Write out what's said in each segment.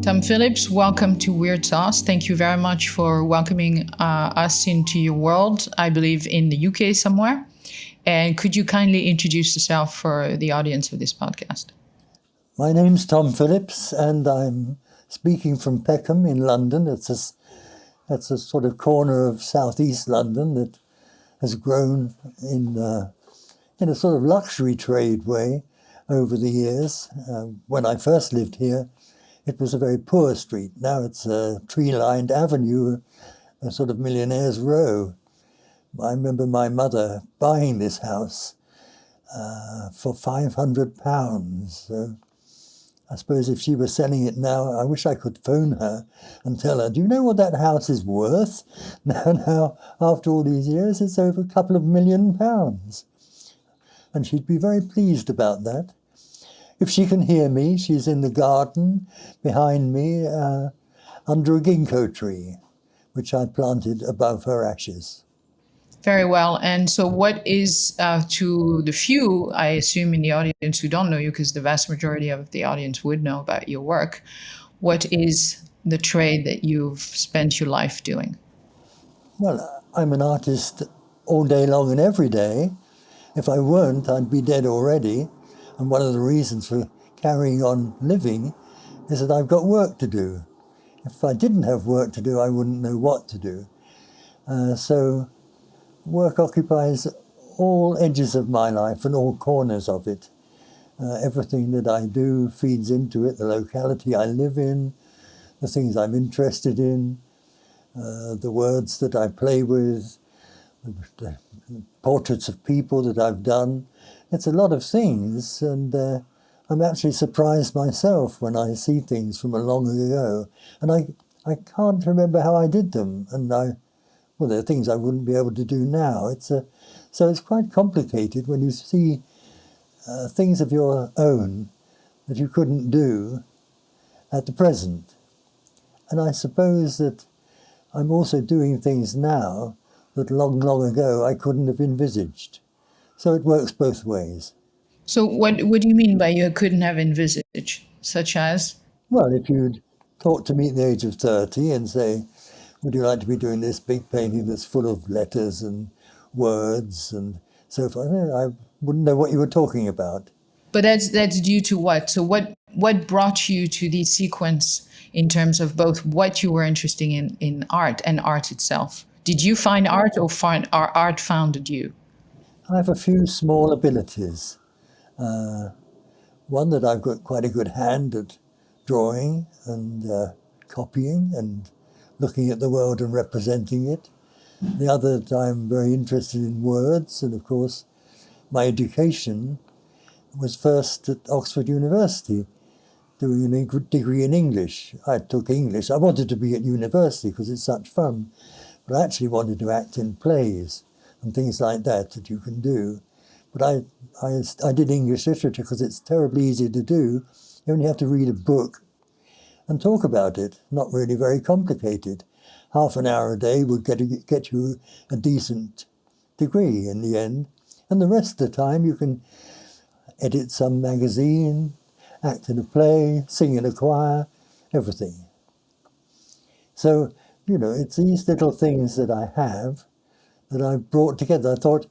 Tom Phillips, welcome to Weird Sauce. Thank you very much for welcoming us into your world, I believe in the UK somewhere. And could you kindly introduce yourself for the audience of this podcast? My name's Tom Phillips, and I'm speaking from Peckham in London. That's a sort of corner of southeast London that has grown in a sort of luxury trade way over the years. When I first lived here, it was a very poor street. Now it's a tree-lined avenue, a sort of millionaire's row. I remember my mother buying this house for £500. So I suppose if she was selling it now, I wish I could phone her and tell her, do you know what that house is worth? Now, after all these years, it's over a couple of £1,000,000. And she'd be very pleased about that. If she can hear me, she's in the garden behind me under a ginkgo tree, which I planted above her ashes. Very well. And so what is, to the few, I assume in the audience who don't know you, because the vast majority of the audience would know about your work, what is the trade that you've spent your life doing? Well, I'm an artist all day long and every day. If I weren't, I'd be dead already. And one of the reasons for carrying on living is that I've got work to do. If I didn't have work to do, I wouldn't know what to do. So work occupies all edges of my life and all corners of it. Everything that I do feeds into it, the locality I live in, the things I'm interested in, the words that I play with, the portraits of people that I've done. It's a lot of things, and I'm actually surprised myself when I see things from a long ago, and I can't remember how I did them, and well, there are things I wouldn't be able to do now. So it's quite complicated when you see things of your own that you couldn't do at the present. And I suppose that I'm also doing things now that long, long ago I couldn't have envisaged. So it works both ways. So what do you mean by you couldn't have envisaged, such as? Well, if you'd talk to me at the age of 30 and say, would you like to be doing this big painting that's full of letters and words and so forth, I wouldn't know what you were talking about. But that's due to what? So what brought you to the sequence in terms of both what you were interested in art and art itself? Did you find art or art founded you? I have a few small abilities. One, that I've got quite a good hand at drawing and copying and looking at the world and representing it. The other, that I'm very interested in words, and of course my education was first at Oxford University, doing a degree in English. I took English. I wanted to be at university because it's such fun, but I actually wanted to act in plays and things like that you can do. But I did English literature because it's terribly easy to do. You only have to read a book and talk about it. Not really very complicated. Half an hour a day would get you a decent degree in the end. And the rest of the time you can edit some magazine, act in a play, sing in a choir, everything. So, it's these little things that I have that I've brought together. I thought,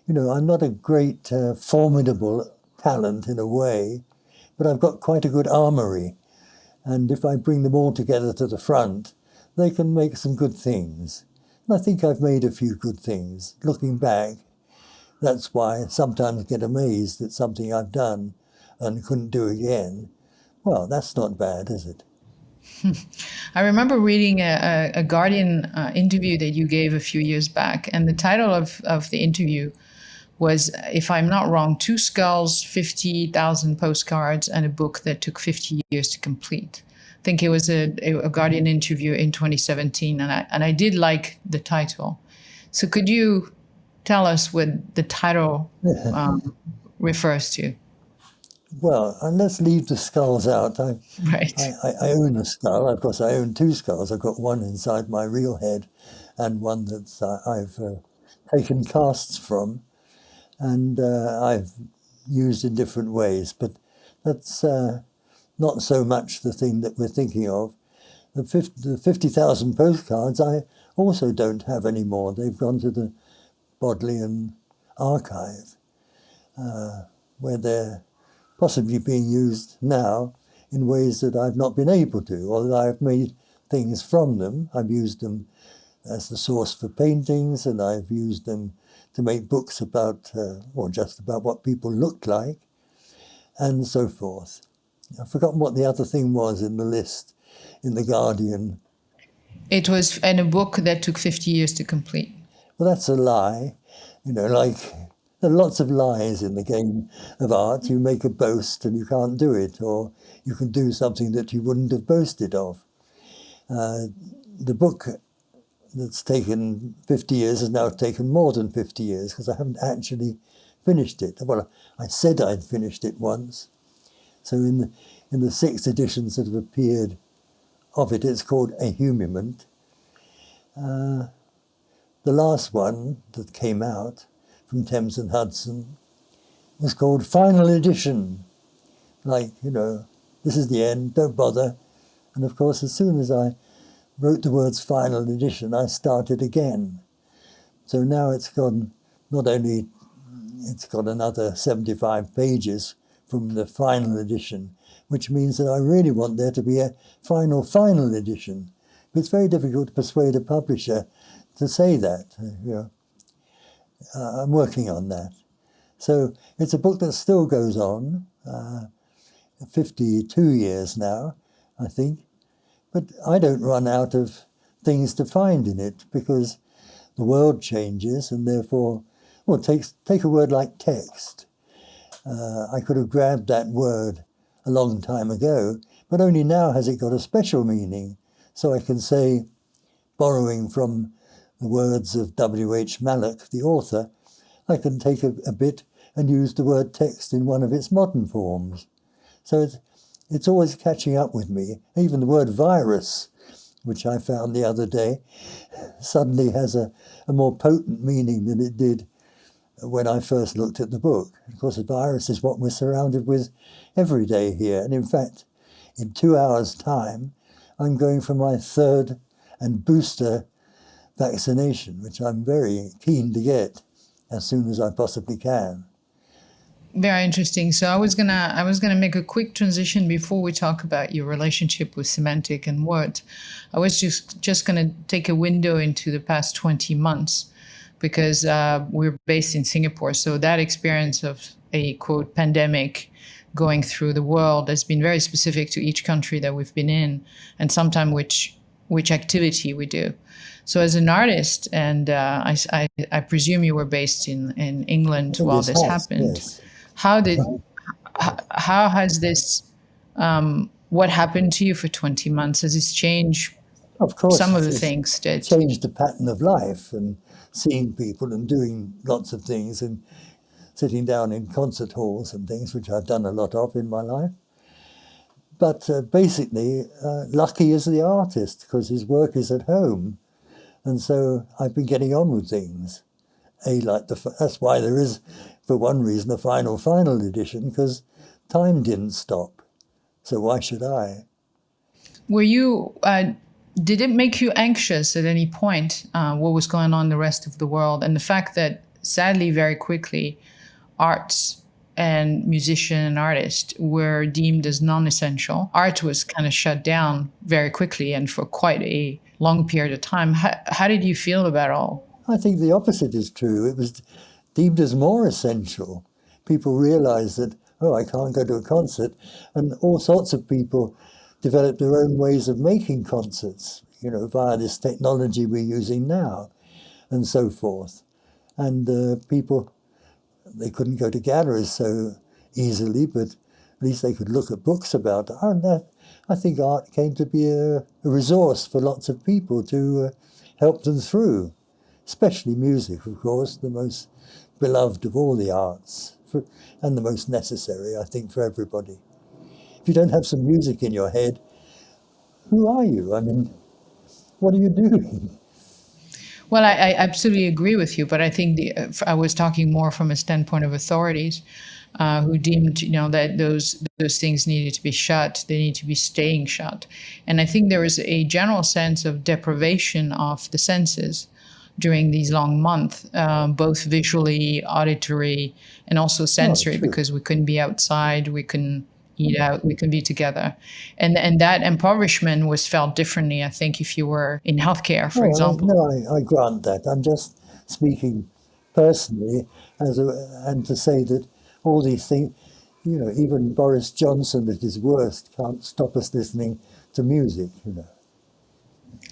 I'm not a great, formidable talent in a way, but I've got quite a good armory. And if I bring them all together to the front, they can make some good things. And I think I've made a few good things. Looking back, that's why I sometimes get amazed at something I've done and couldn't do again. Well, that's not bad, is it? I remember reading a Guardian interview that you gave a few years back, and the title of the interview was, if I'm not wrong, Two Skulls, 50,000 Postcards, and a book that took 50 years to complete. I think it was a Guardian interview in 2017, and I did like the title. So could you tell us what the title refers to? Well, and let's leave the skulls out. Right. I own a skull. Of course, I own two skulls. I've got one inside my real head and one that I've taken casts from and I've used in different ways. But that's not so much the thing that we're thinking of. The 50,000 postcards I also don't have anymore. They've gone to the Bodleian archive, where they're possibly being used now in ways that I've not been able to, or that I've made things from them. I've used them as the source for paintings, and I've used them to make books about, or just about what people looked like, and so forth. I've forgotten what the other thing was in the list in The Guardian. It was in a book that took 50 years to complete. Well, that's a lie. Like there are lots of lies in the game of art. You make a boast and you can't do it, or you can do something that you wouldn't have boasted of. The book that's taken 50 years has now taken more than 50 years because I haven't actually finished it. Well, I said I'd finished it once. So in the 6 editions that have appeared of it, it's called A Humiment. The last one that came out from Thames and Hudson was called Final Edition. Like, this is the end, don't bother. And of course, as soon as I wrote the words Final Edition, I started again. So now it's gone, not only it's got another 75 pages from the final edition, which means that I really want there to be a final edition. But it's very difficult to persuade a publisher to say that. I'm working on that. So it's a book that still goes on, 52 years now, I think. But I don't run out of things to find in it because the world changes, and therefore, well, take a word like text. I could have grabbed that word a long time ago, but only now has it got a special meaning. So I can say, borrowing from the words of W.H. Mallock, the author, I can take a bit and use the word text in one of its modern forms. So it's always catching up with me. Even the word virus, which I found the other day, suddenly has a more potent meaning than it did when I first looked at the book. Of course, a virus is what we're surrounded with every day here. And in fact, in 2 hours' time, I'm going for my 3rd and booster vaccination, which I'm very keen to get as soon as I possibly can. Very interesting. So I was gonna make a quick transition before we talk about your relationship with semantic and word. I was just gonna take a window into the past 20 months because we're based in Singapore. So that experience of a quote pandemic going through the world has been very specific to each country that we've been in, and sometimes which activity we do. So as an artist, and I presume you were based in England while this happened. Yes. How has this what happened to you for 20 months? Has this changed Of course, some of the it's things that changed the pattern of life and seeing people and doing lots of things and sitting down in concert halls and things, which I've done a lot of in my life. But basically, Lucky is the artist because his work is at home. And so I've been getting on with things. That's why there is, for one reason, a final edition, because time didn't stop. So why should I? were you did it make you anxious at any point what was going on in the rest of the world, and the fact that sadly very quickly arts and musician and artist were deemed as non-essential. Art was kind of shut down very quickly and for quite a long period of time. How did you feel about all? I think the opposite is true. It was deemed as more essential. People realized that, oh, I can't go to a concert. And all sorts of people developed their own ways of making concerts, via this technology we're using now and so forth. And people, they couldn't go to galleries so easily, but at least they could look at books about it. And I think art came to be a resource for lots of people to help them through, especially music, of course, the most beloved of all the arts and the most necessary, I think, for everybody. If you don't have some music in your head, who are you? I mean, what are you doing? Well, I absolutely agree with you, but I think I was talking more from a standpoint of authorities, who deemed, that those things needed to be shut. They need to be staying shut. And I think there is a general sense of deprivation of the senses during these long months, both visually, auditory, and also Oh, sensory, true. because we couldn't be outside, we couldn't eat out, we couldn't be together. And that impoverishment was felt differently, I think, if you were in healthcare, for Oh, example. I grant that. I'm just speaking personally and to say that all these things, even Boris Johnson at his worst can't stop us listening to music.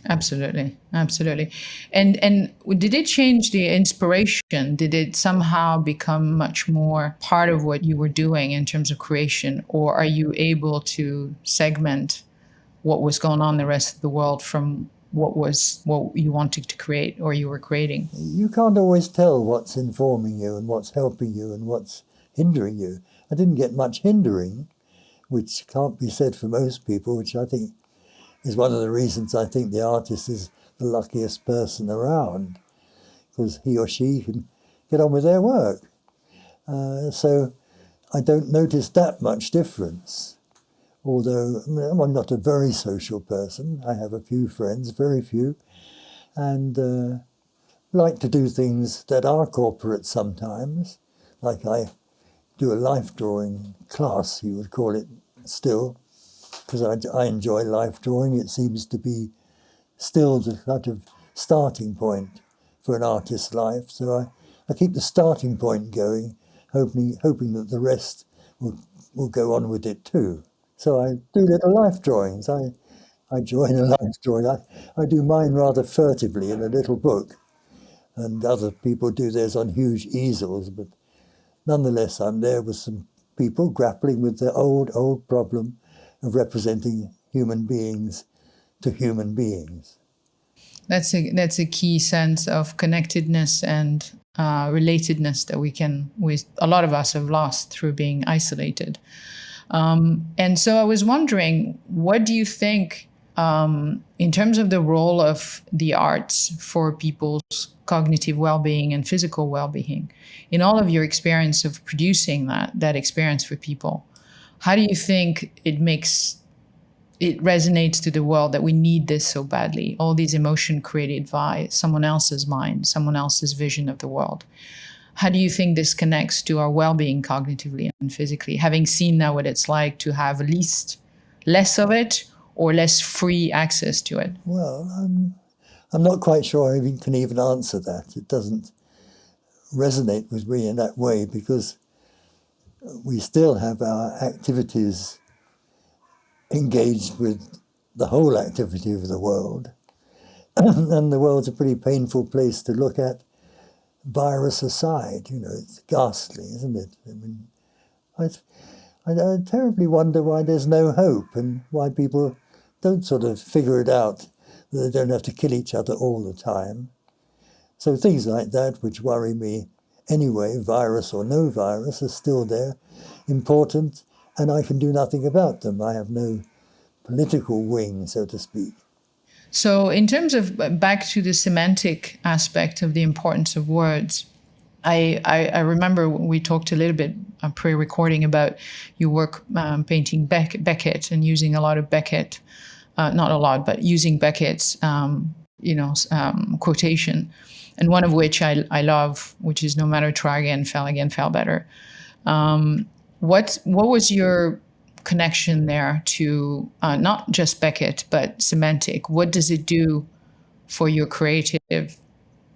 Absolutely, absolutely. And did it change the inspiration? Did it somehow become much more part of what you were doing in terms of creation, or are you able to segment what was going on in the rest of the world from what you wanted to create or you were creating? You can't always tell what's informing you and what's helping you and what's hindering you. I didn't get much hindering, which can't be said for most people, which I think is one of the reasons I think the artist is the luckiest person around, because he or she can get on with their work. So I don't notice that much difference. Although I'm not a very social person, I have a few friends, very few, and like to do things that are corporate sometimes. Like I do a life drawing class, you would call it still, because I enjoy life drawing. It seems to be still the kind of starting point for an artist's life. So I keep the starting point going, hoping that the rest will go on with it too. So I do little life drawings. I join a life drawing. I do mine rather furtively in a little book, and other people do theirs on huge easels. But nonetheless, I'm there with some people grappling with the old problem of representing human beings to human beings. That's a key sense of connectedness and relatedness that a lot of us have lost through being isolated. And so I was wondering, what do you think, in terms of the role of the arts for people's cognitive well-being and physical well-being, in all of your experience of producing that experience for people? How do you think it resonates to the world that we need this so badly? All these emotion created by someone else's mind, someone else's vision of the world. How do you think this connects to our well-being cognitively and physically, having seen now what it's like to have less of it or less free access to it? Well, I'm not quite sure I can even answer that. It doesn't resonate with me in that way because we still have our activities engaged with the whole activity of the world. And the world's a pretty painful place to look at, virus aside. It's ghastly, isn't it? I mean, I, I terribly wonder why there's no hope and why people don't sort of figure it out, that they don't have to kill each other all the time. So things like that, which worry me anyway, virus or no virus, are still there, important, and I can do nothing about them. I have no political wing, so to speak. So, in terms of back to the semantic aspect of the importance of words, I remember we talked a little bit pre-recording about your work painting Beckett and using a lot of Beckett, not a lot, but using Beckett's quotation, and one of which I love, which is "No matter, try again, fail better." What was your connection there to not just Beckett but semantic? What does it do for your creative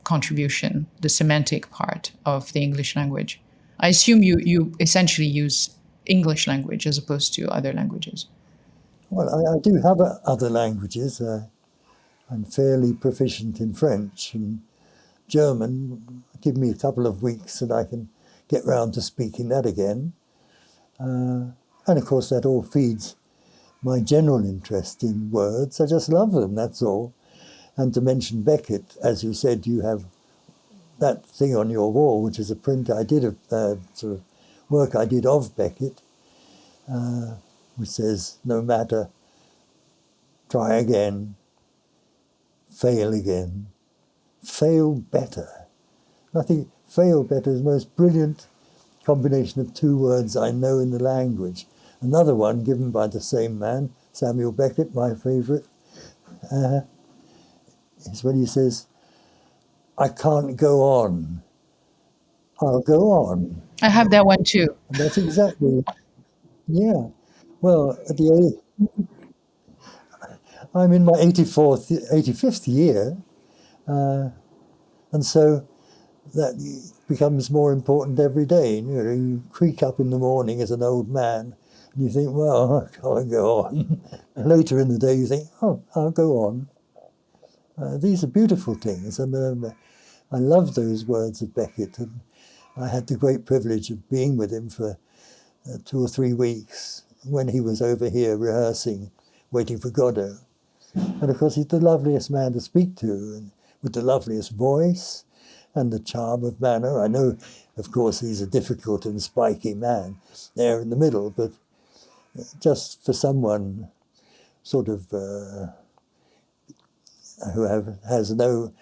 contribution, the semantic part of the English language? I assume you essentially use English language as opposed to other languages. Well, I do have other languages. I'm fairly proficient in French and German. Give me a couple of weeks and I can get round to speaking that again. And of course, that all feeds my general interest in words. I just love them, that's all. And to mention Beckett, as you said, you have that thing on your wall, which is a print I did of sort of work I did of Beckett, which says, no matter, try again, fail again, fail better. I think fail better is the most brilliant combination of two words I know in the language. Another one given by the same man, Samuel Beckett, my favorite, is when he says, I can't go on. I'll go on. I have that one too. And that's exactly, yeah. Well, at the I'm in my 85th year, and so that becomes more important every day. You creak up in the morning as an old man, and you think, well, I can't go on. And later in the day, you think, oh, I'll go on. These are beautiful things. I love those words of Beckett, and I had the great privilege of being with him for 2 or 3 weeks when he was over here rehearsing, waiting for Godot. And of course, he's the loveliest man to speak to, and with the loveliest voice and the charm of manner. I know, of course, he's a difficult and spiky man there in the middle, but just for someone sort of who has no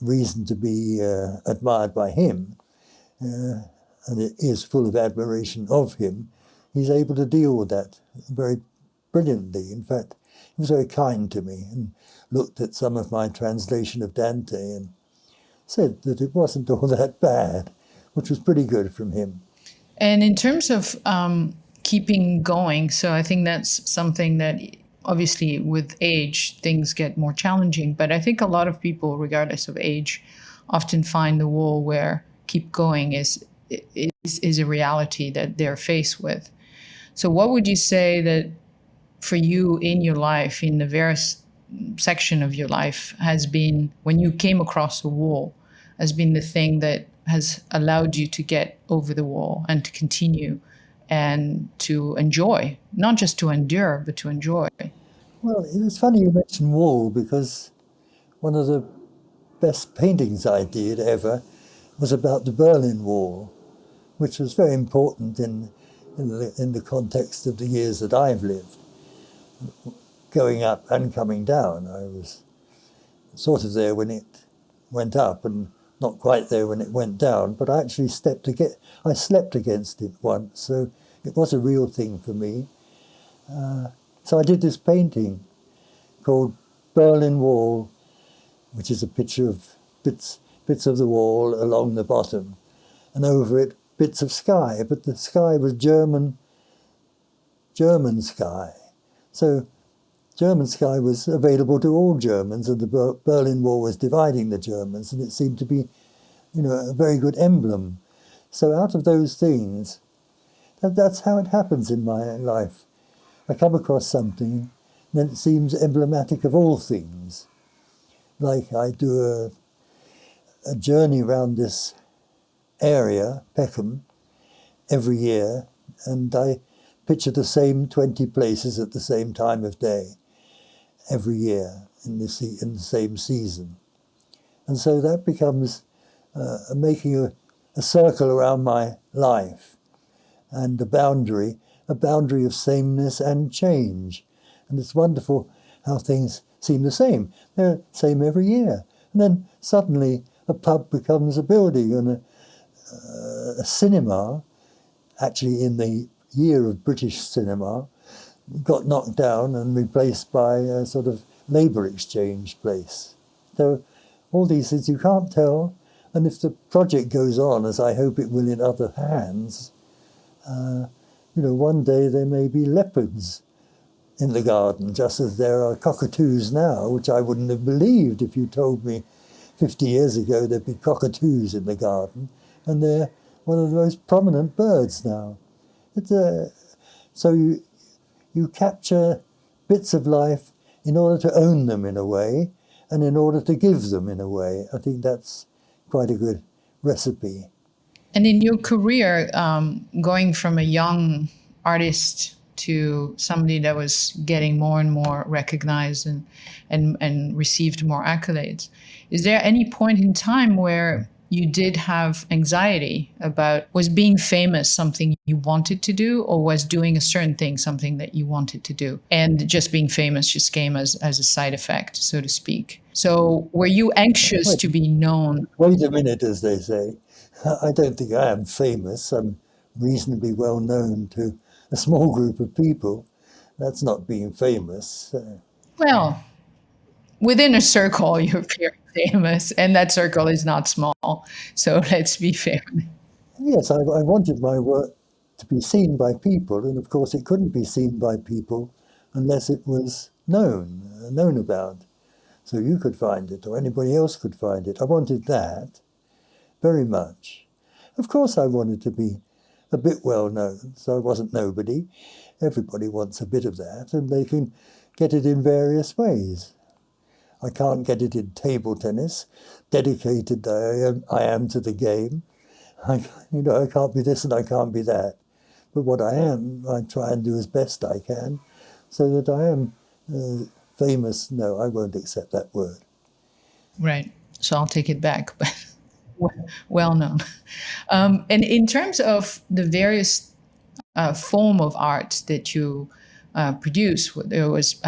reason to be admired by him, and is full of admiration of him, he's able to deal with that very brilliantly. In fact, he was very kind to me and looked at some of my translation of Dante and said that it wasn't all that bad, which was pretty good from him. And in terms of keeping going, so I think that's something that obviously with age things get more challenging, but I think a lot of people, regardless of age, often find the wall where keep going is a reality that they're faced with. So what would you say that for you in your life, in the various section of your life, has been, when you came across a wall, has been the thing that has allowed you to get over the wall and to continue and to enjoy, not just to endure, but to enjoy? Well, it's funny you mention wall, because one of the best paintings I did ever was about the Berlin Wall, which was very important in the context of the years that I've lived. Going up and coming down, I was sort of there when it went up and not quite there when it went down, but I actually I slept against it once, so it was a real thing for me. So I did this painting called Berlin Wall, which is a picture of bits of the wall along the bottom, and over it bits of sky, but the sky was German sky. So German sky was available to all Germans, and the Berlin Wall was dividing the Germans, and it seemed to be, a very good emblem. So out of those things, that's how it happens in my life. I come across something, then it seems emblematic of all things. Like I do a journey around this area, Peckham, every year, and I picture the same 20 places at the same time of day every year in the same season. And so that becomes making a circle around my life, and a boundary of sameness and change. And it's wonderful how things seem the same. They're the same every year. And then suddenly a pub becomes a building, and a cinema, actually in the year of British cinema, got knocked down and replaced by a sort of labour exchange place. So all these things you can't tell, and if the project goes on, as I hope it will in other hands, one day there may be leopards in the garden, just as there are cockatoos now, which I wouldn't have believed if you told me 50 years ago there'd be cockatoos in the garden, and they're one of the most prominent birds now. So you capture bits of life in order to own them in a way, and in order to give them in a way. I think that's quite a good recipe. And in your career, going from a young artist to somebody that was getting more and more recognized and received more accolades, is there any point in time where you did have anxiety about, was being famous something you wanted to do, or was doing a certain thing something that you wanted to do, and just being famous just came as a side effect, so to speak? So were you anxious to be known? Wait a minute, as they say. I don't think I am famous. I'm reasonably well known to a small group of people. That's not being famous. Well, within a circle, you're very famous, and that circle is not small. So let's be fair. Yes, I wanted my work to be seen by people, and of course it couldn't be seen by people unless it was known about. So you could find it, or anybody else could find it. I wanted that very much. Of course, I wanted to be a bit well known, so I wasn't nobody. Everybody wants a bit of that, and they can get it in various ways. I can't get it in table tennis, dedicated I am to the game. I can't be this and I can't be that. But what I am, I try and do as best I can, so that I am famous. No, I won't accept that word. Right. So I'll take it back, but well known. And in terms of the various form of art that you produce, whether it was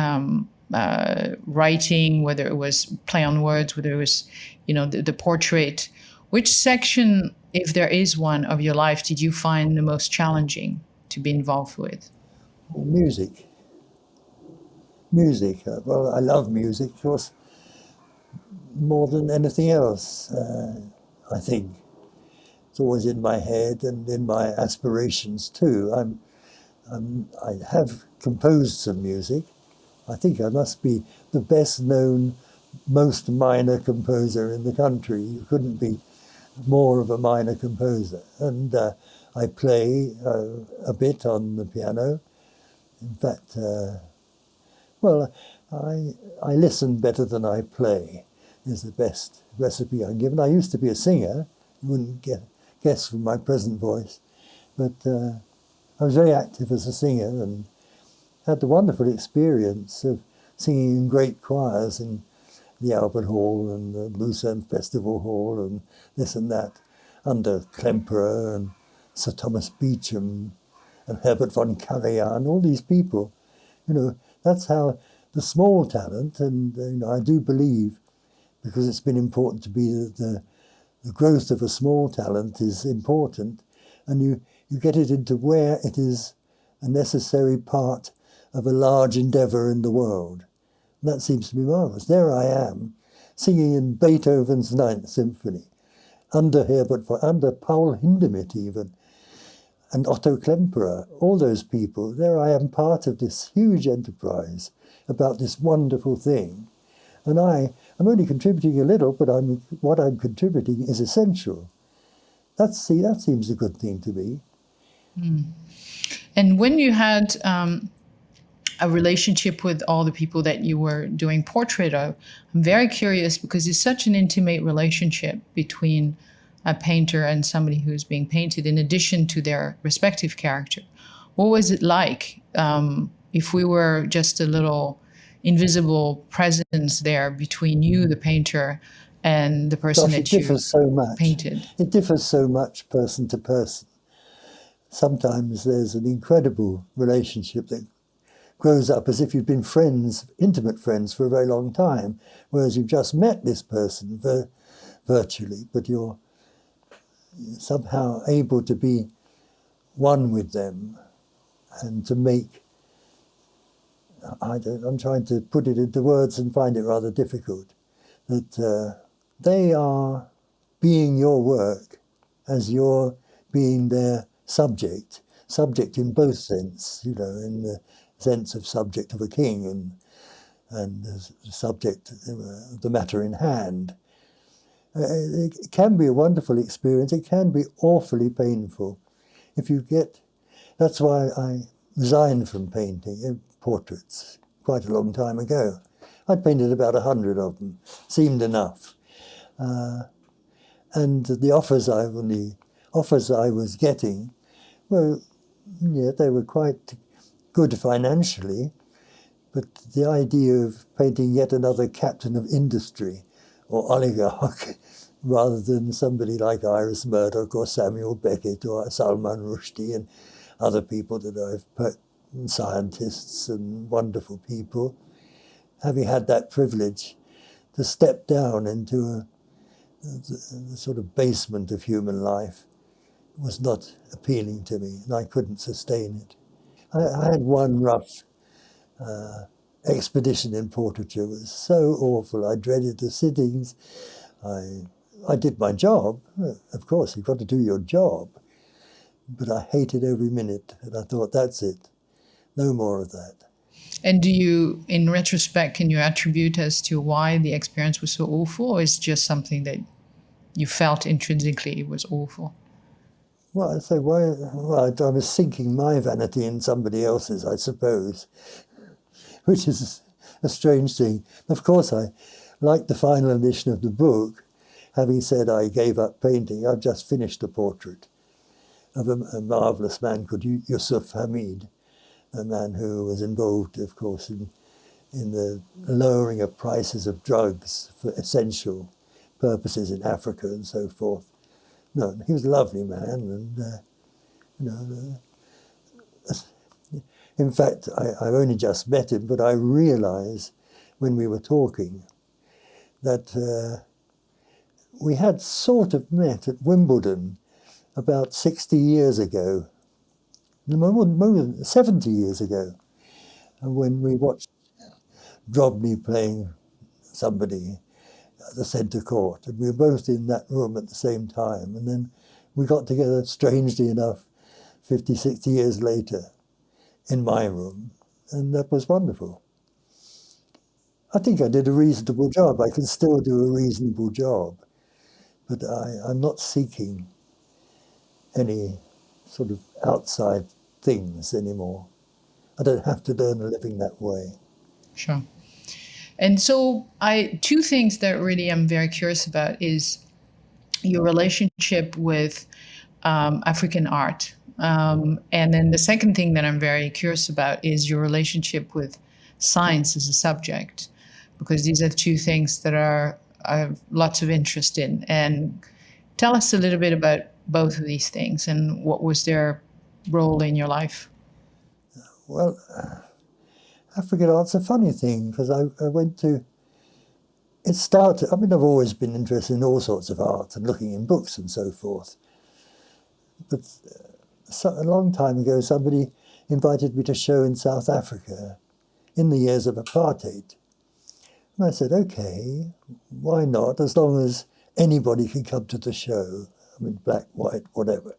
writing, whether it was play on words, whether it was, the portrait, which section, if there is one, of your life did you find the most challenging to be involved with? Music. Music. Well, I love music, of course, more than anything else, I think. It's always in my head and in my aspirations too. I have composed some music. I think I must be the best known, most minor composer in the country. You couldn't be more of a minor composer. And I play a bit on the piano. In fact, well, I listen better than I play is the best recipe I can give. And I used to be a singer. You wouldn't guess from my present voice. But I was very active as a singer and had the wonderful experience of singing in great choirs in the Albert Hall and the Lucerne Festival Hall and this and that, under Klemperer and Sir Thomas Beecham and Herbert von Karajan, all these people. That's how the small talent, and I do believe, because it's been important to be the growth of a small talent is important, and you get it into where it is a necessary part of a large endeavour in the world. And that seems to be marvellous. There I am, singing in Beethoven's Ninth Symphony, under Paul Hindemith even, and Otto Klemperer, all those people. There I am, part of this huge enterprise about this wonderful thing. And I'm only contributing a little, but what I'm contributing is essential. That seems a good thing to be. And when you had a relationship with all the people that you were doing portrait of, I'm very curious because it's such an intimate relationship between a painter and somebody who's being painted, in addition to their respective character. What was it like if we were just a little invisible presence there between you, the painter, and the person Gosh, it that you differs so much. painted? It differs so much person to person. Sometimes there's an incredible relationship that grows up as if you've been friends, intimate friends, for a very long time, whereas you've just met this person virtually, but you're somehow able to be one with them and to make, I'm trying to put it into words and find it rather difficult, that they are being your work as you're being their subject in both sense, in the sense of subject of a king and the subject, the matter in hand. It can be a wonderful experience. It can be awfully painful. That's why I resigned from painting portraits quite a long time ago. I'd painted about 100 of them, seemed enough. And the offers I was getting were, they were quite good financially, but the idea of painting yet another captain of industry or oligarch rather than somebody like Iris Murdoch or Samuel Beckett or Salman Rushdie and other people that I've put, scientists and wonderful people, having had that privilege to step down into the sort of basement of human life was not appealing to me, and I couldn't sustain it. I had one rough expedition in portraiture. It was so awful. I dreaded the sittings. I did my job. Of course, you've got to do your job. But I hated every minute, and I thought, that's it. No more of that. And do you, in retrospect, can you attribute as to why the experience was so awful, or is it just something that you felt intrinsically was awful? Well, I say, why? Well, I was sinking my vanity in somebody else's, I suppose, which is a strange thing. Of course, I liked the final edition of the book. Having said I gave up painting, I've just finished a portrait of a marvellous man called Yusuf Hamid, a man who was involved, of course, in the lowering of prices of drugs for essential purposes in Africa and so forth. No, he was a lovely man, and you know, in fact, I've only just met him, but I realise when we were talking that we had sort of met at Wimbledon about 60 years ago, more than 70 years ago, and when we watched Drobny playing somebody at the centre court, and we were both in that room at the same time, and then we got together, strangely enough, 50, 60 years later, in my room, and that was wonderful. I think I did a reasonable job. I can still do a reasonable job, but I'm not seeking any sort of outside things anymore. I don't have to earn a living that way. Sure. And so two things that really I'm very curious about is your relationship with African art. And then the second thing that I'm very curious about is your relationship with science as a subject, because these are two things that I have lots of interest in. And tell us a little bit about both of these things and what was their role in your life. Well, African art's a funny thing because I went to, it started, I mean, I've always been interested in all sorts of art and looking in books and so forth. But a long time ago, somebody invited me to show in South Africa in the years of apartheid. And I said, okay, why not, as long as anybody can come to the show. I mean, black, white, whatever.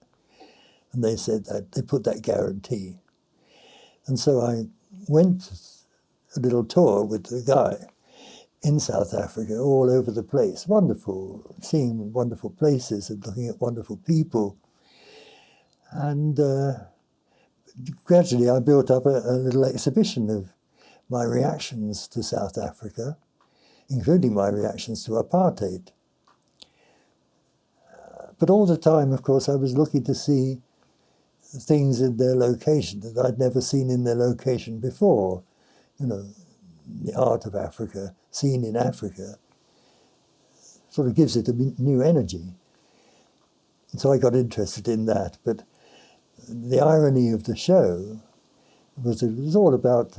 And they said that, they put that guarantee. And so I went a little tour with the guy in South Africa, all over the place. Wonderful, seeing wonderful places and looking at wonderful people. And gradually I built up a little exhibition of my reactions to South Africa, including my reactions to apartheid. But all the time, of course, I was looking to see things in their location that I'd never seen in their location before. You know, the art of Africa, seen in Africa, sort of gives it a new energy. And so I got interested in that. But the irony of the show was it was all about,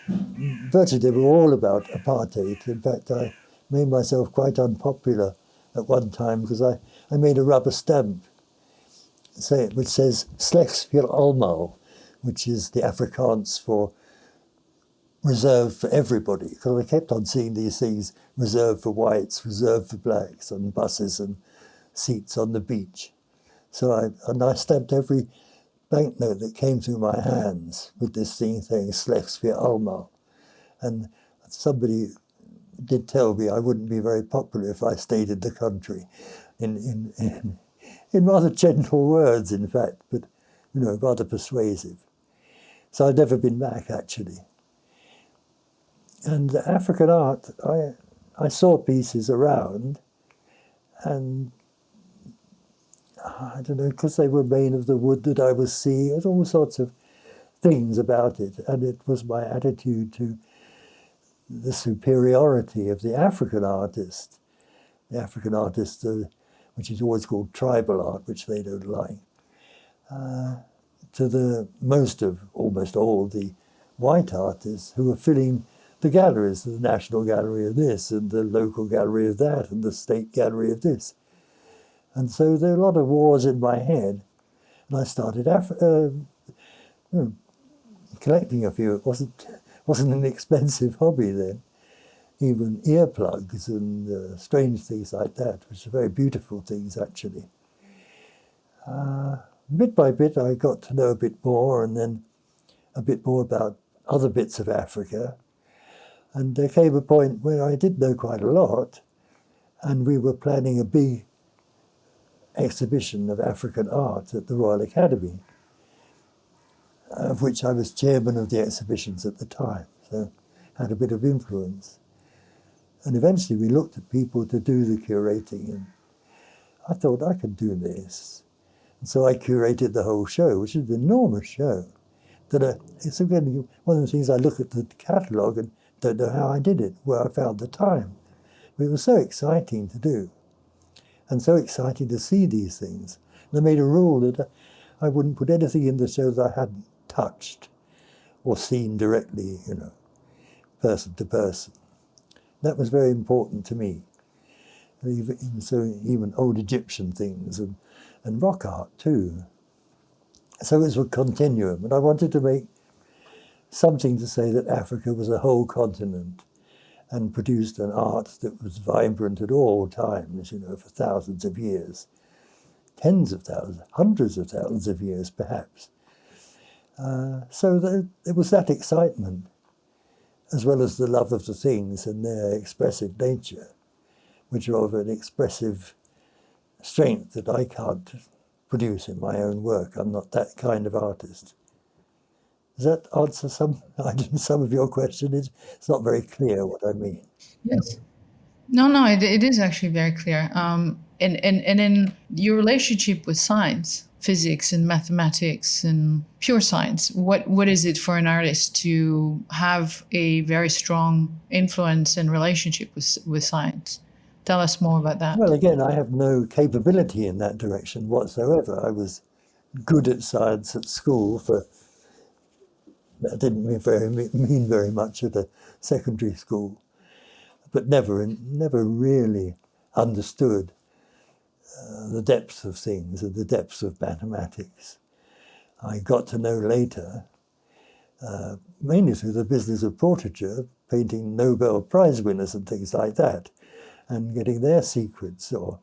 virtually they were all about apartheid. In fact, I made myself quite unpopular at one time because I made a rubber stamp which says Slechts vir almal, which is the Afrikaans for reserved for everybody, because I kept on seeing these things reserved for whites, reserved for blacks on buses and seats on the beach. So I stamped every banknote that came through my hands with this thing saying Slechts vir almal. And somebody did tell me I wouldn't be very popular if I stayed in the country, in rather gentle words, in fact, but you know, rather persuasive. So I've never been back, actually. And African art, I saw pieces around, and I don't know, because they were made of the wood that I was seeing, there's all sorts of things about it. And it was my attitude to the superiority of the African artist, which is always called tribal art, which they don't like, to the almost all the white artists who were filling the galleries, the National Gallery of this, and the local gallery of that, and the state gallery of this. And so there are a lot of wars in my head. And I started collecting a few. It wasn't an expensive hobby then. Even earplugs and strange things like that, which are very beautiful things actually. Bit by bit I got to know a bit more, and then a bit more about other bits of Africa. And there came a point where I did know quite a lot, and we were planning a big exhibition of African art at the Royal Academy, of which I was chairman of the exhibitions at the time, so had a bit of influence. And eventually we looked at people to do the curating, and I thought I could do this. And so I curated the whole show, which is an enormous show. It's again one of the things I look at the catalogue and don't know how I did it, where I found the time. But it was so exciting to do, and so exciting to see these things. And I made a rule that I wouldn't put anything in the show that I hadn't touched or seen directly, person to person. That was very important to me. Even old Egyptian things and rock art too. So it was a continuum, and I wanted to make something to say that Africa was a whole continent and produced an art that was vibrant at all times, for thousands of years, tens of thousands, hundreds of thousands of years perhaps. So it was that excitement, as well as the love of the things and their expressive nature, which are of an expressive strength that I can't produce in my own work. I'm not that kind of artist. Does that answer some of your question? It's not very clear what I mean. Yes. No, it is actually very clear. And in your relationship with science, physics and mathematics and pure science, what is it for an artist to have a very strong influence and relationship with science? Tell us more about that. Well, again, I have no capability in that direction whatsoever. I was good at science at school. That didn't mean very much at a secondary school, but never really understood the depth of things and the depth of mathematics. I got to know later, mainly through the business of portraiture, painting Nobel Prize winners and things like that, and getting their secrets, or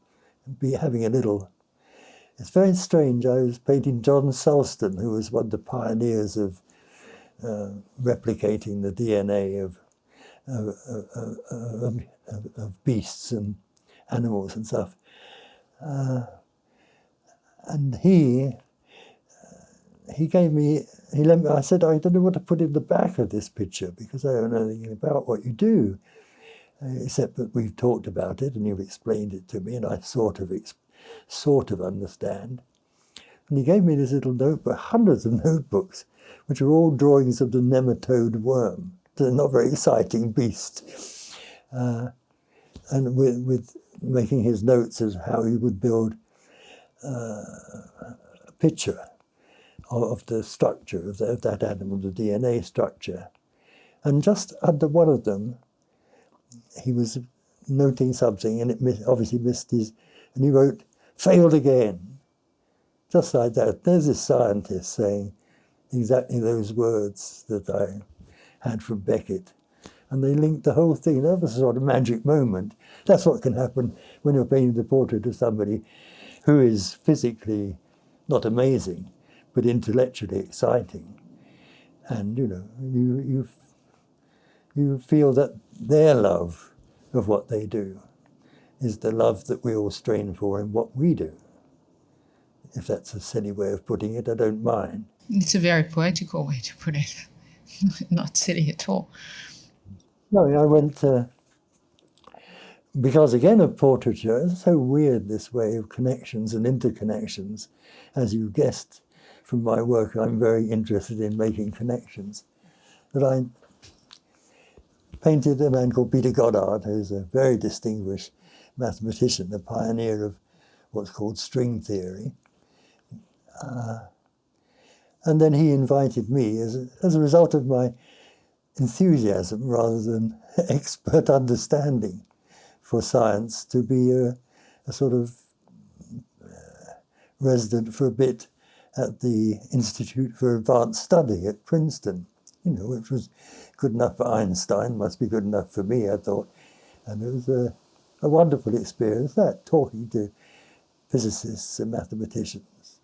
having a little. It's very strange. I was painting John Sulston, who was one of the pioneers of replicating the DNA of beasts and animals and stuff. And he let me, I said, I don't know what to put in the back of this picture because I don't know anything about what you do, except that we've talked about it and you've explained it to me and I sort of understand. And he gave me this little notebook, hundreds of notebooks, which are all drawings of the nematode worm. They're not very exciting beast. And with making his notes as how he would build a picture of the structure of that animal, the DNA structure. And just under one of them, he was noting something, and it obviously missed his, and he wrote, "Failed again." Just like that. There's this scientist saying exactly those words that I had from Beckett. And they linked the whole thing. That was a sort of magic moment. That's what can happen when you're painting the portrait of somebody who is physically not amazing, but intellectually exciting. And, you feel that their love of what they do is the love that we all strain for in what we do. If that's a silly way of putting it, I don't mind. It's a very poetical way to put it. Not silly at all. No, I went because again of portraiture, it's so weird this way of connections and interconnections. As you guessed from my work, I'm very interested in making connections. That I painted a man called Peter Goddard, who's a very distinguished mathematician, a pioneer of what's called string theory. And then he invited me, as a result of my enthusiasm rather than expert understanding for science to be a sort of resident for a bit at the Institute for Advanced Study at Princeton, which was good enough for Einstein, must be good enough for me, I thought. And it was a wonderful experience, that, talking to physicists and mathematicians,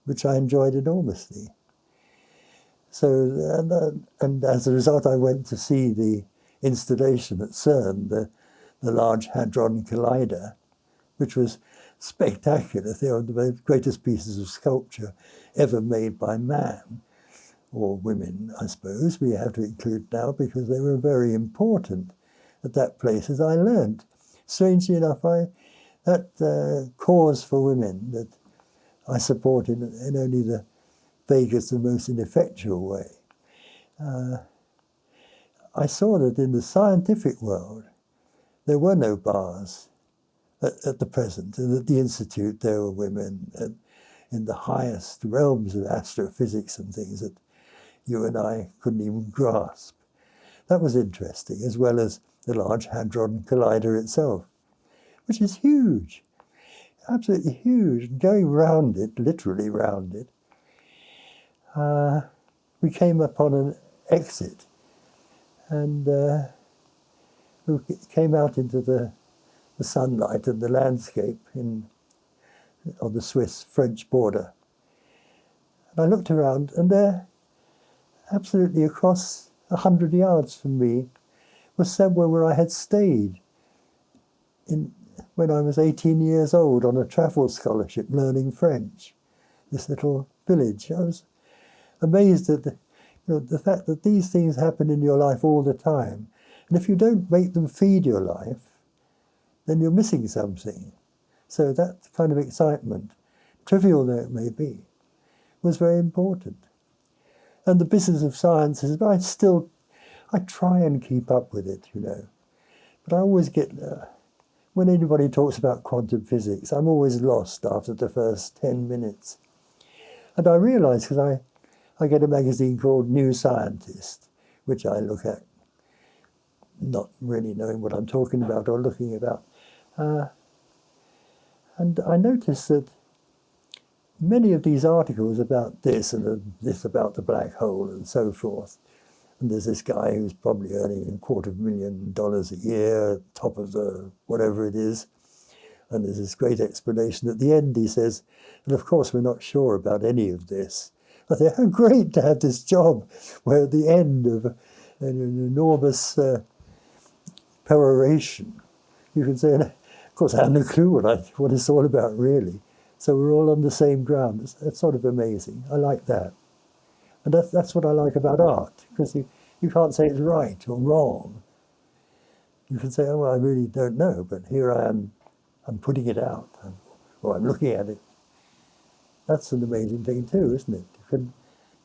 which I enjoyed enormously. So, and as a result, I went to see the installation at CERN, the Large Hadron Collider, which was spectacular. They are the greatest pieces of sculpture ever made by man, or women, I suppose we have to include now, because they were very important at that place, as I learned. Strangely enough, that cause for women that I support in only the vaguest and most ineffectual way, I saw that in the scientific world there were no bars at the present, and at the Institute there were women in the highest realms of astrophysics and things that you and I couldn't even grasp. That was interesting, as well as the Large Hadron Collider itself, which is huge, absolutely huge. And going round it, literally round it, we came upon an exit, and we came out into the sunlight and the landscape on the Swiss-French border. And I looked around, and there, absolutely across 100 yards from me, was somewhere where I had stayed when I was 18 years old on a travel scholarship learning French, this little village. I was amazed at the fact that these things happen in your life all the time. And if you don't make them feed your life, then you're missing something. So that kind of excitement, trivial though it may be, was very important. And the business of science is, I try and keep up with it, But I always get, when anybody talks about quantum physics, I'm always lost after the first 10 minutes. And I realise, because I get a magazine called New Scientist, which I look at, not really knowing what I'm talking about or looking about. And I noticed that many of these articles about this and this about the black hole and so forth, and there's this guy who's probably earning $250,000 a year, top of the whatever it is, and there's this great explanation at the end. He says, and of course we're not sure about any of this. I think, how great to have this job where at the end of an enormous peroration, you can say, of course I have no clue what it's all about really. So we're all on the same ground. It's sort of amazing. I like that. And that's what I like about art, because you can't say it's right or wrong. You can say, oh, well, I really don't know, but here I am, I'm putting it out, or I'm looking at it. That's an amazing thing too, isn't it?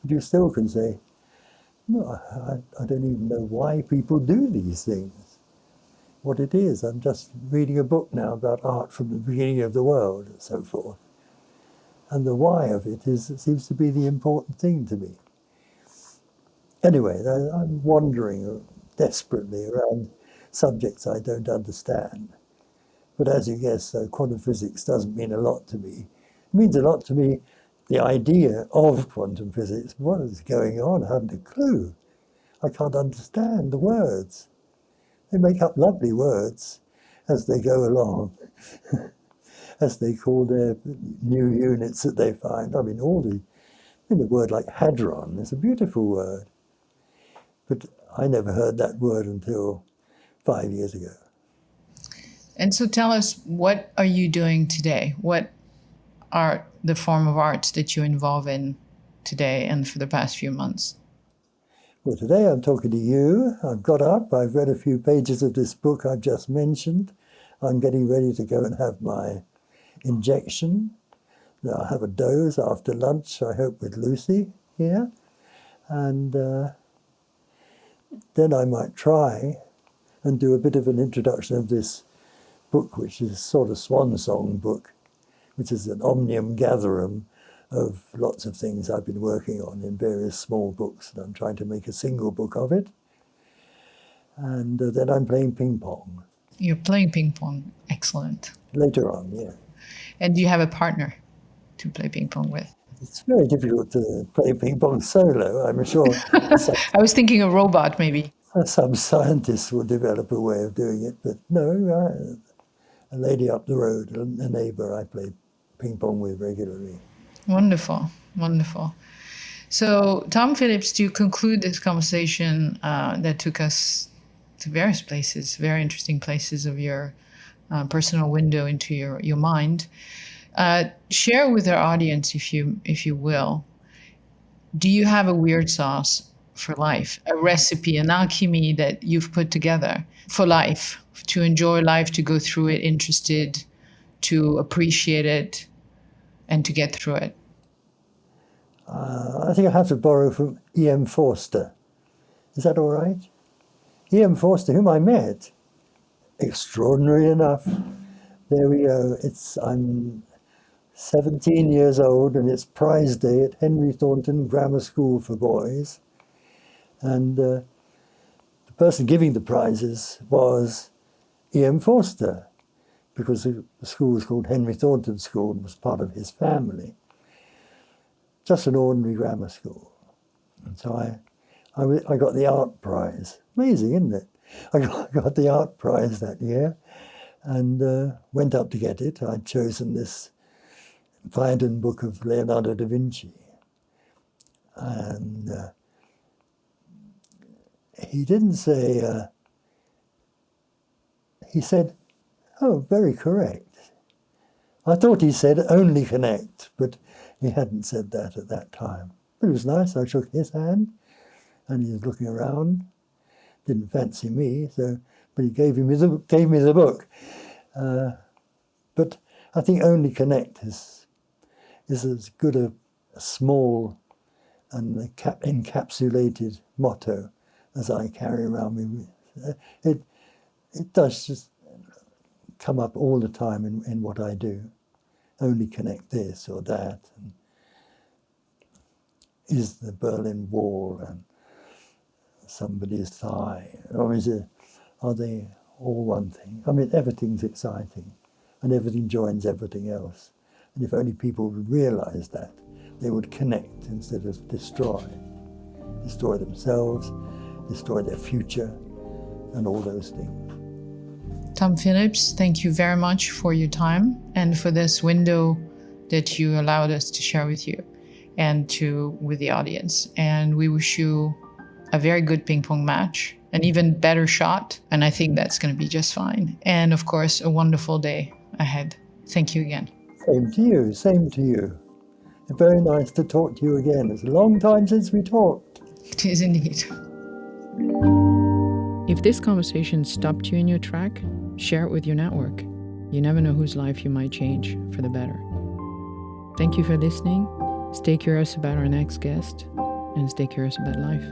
You still can say, no, I don't even know why people do these things, what it is. I'm just reading a book now about art from the beginning of the world and so forth. And the why of it seems to be the important thing to me. Anyway, I'm wandering desperately around subjects I don't understand. But as you guess, quantum physics doesn't mean a lot to me. It means a lot to me, the idea of quantum physics. What is going on? I haven't a clue. I can't understand the words. They make up lovely words as they go along, as they call their new units that they find. I mean, a word like Hadron is a beautiful word. But I never heard that word until 5 years ago. And so tell us, what are you doing today? What are the form of arts that you involve in today and for the past few months? Well, today I'm talking to you. I've got up, I've read a few pages of this book I've just mentioned. I'm getting ready to go and have my injection. I'll have a doze after lunch, I hope, with Lucy here. And then I might try and do a bit of an introduction of this book, which is a sort of swan song book, which is an omnium gatherum of lots of things I've been working on in various small books, and I'm trying to make a single book of it. And then I'm playing ping pong You're playing ping pong. Excellent. later on, yeah. And do you have a partner to play ping pong with? It's very difficult to play ping pong solo. I'm sure I was thinking a robot, maybe. some scientists will develop a way of doing it, but no, a lady up the road, a neighbor I play ping pong with regularly. Wonderful, wonderful. So, Tom Phillips, to conclude this conversation that took us to various places, very interesting places of your personal window into your mind, share with our audience, if you will, do you have a weird sauce for life, a recipe, an alchemy that you've put together for life, to enjoy life, to go through it interested, to appreciate it, and to get through it? I think I have to borrow from E.M. Forster. Is that all right? E.M. Forster, whom I met, extraordinary enough. There we go. I'm 17 years old, and it's prize day at Henry Thornton Grammar School for Boys. And the person giving the prizes was E.M. Forster, because the school was called Henry Thornton School and was part of his family. Just an ordinary grammar school. And so I got the art prize. Amazing, isn't it? I got the art prize that year and went up to get it. I'd chosen this Hadron book of Leonardo da Vinci. And he didn't say, he said, "Oh, very correct." I thought he said only connect, but he hadn't said that at that time. But it was nice. I shook his hand, and he was looking around. Didn't fancy me, but he gave me the book. But I think only connect is as good a small and encapsulated motto as I carry around me. It does just come up all the time in what I do. Only connect this or that. And is the Berlin Wall and somebody's thigh? Or are they all one thing? I mean, everything's exciting and everything joins everything else. And if only people would realize that, they would connect instead of destroy. Destroy themselves, destroy their future, and all those things. Tom Phillips, thank you very much for your time and for this window that you allowed us to share with you and with the audience. And we wish you a very good ping pong match, an even better shot, and I think that's going to be just fine. And of course, a wonderful day ahead. Thank you again. Same to you, same to you. Very nice to talk to you again. It's a long time since we talked. It is indeed. If this conversation stopped you in your track, share it with your network. You never know whose life you might change for the better. Thank you for listening. Stay curious about our next guest and stay curious about life.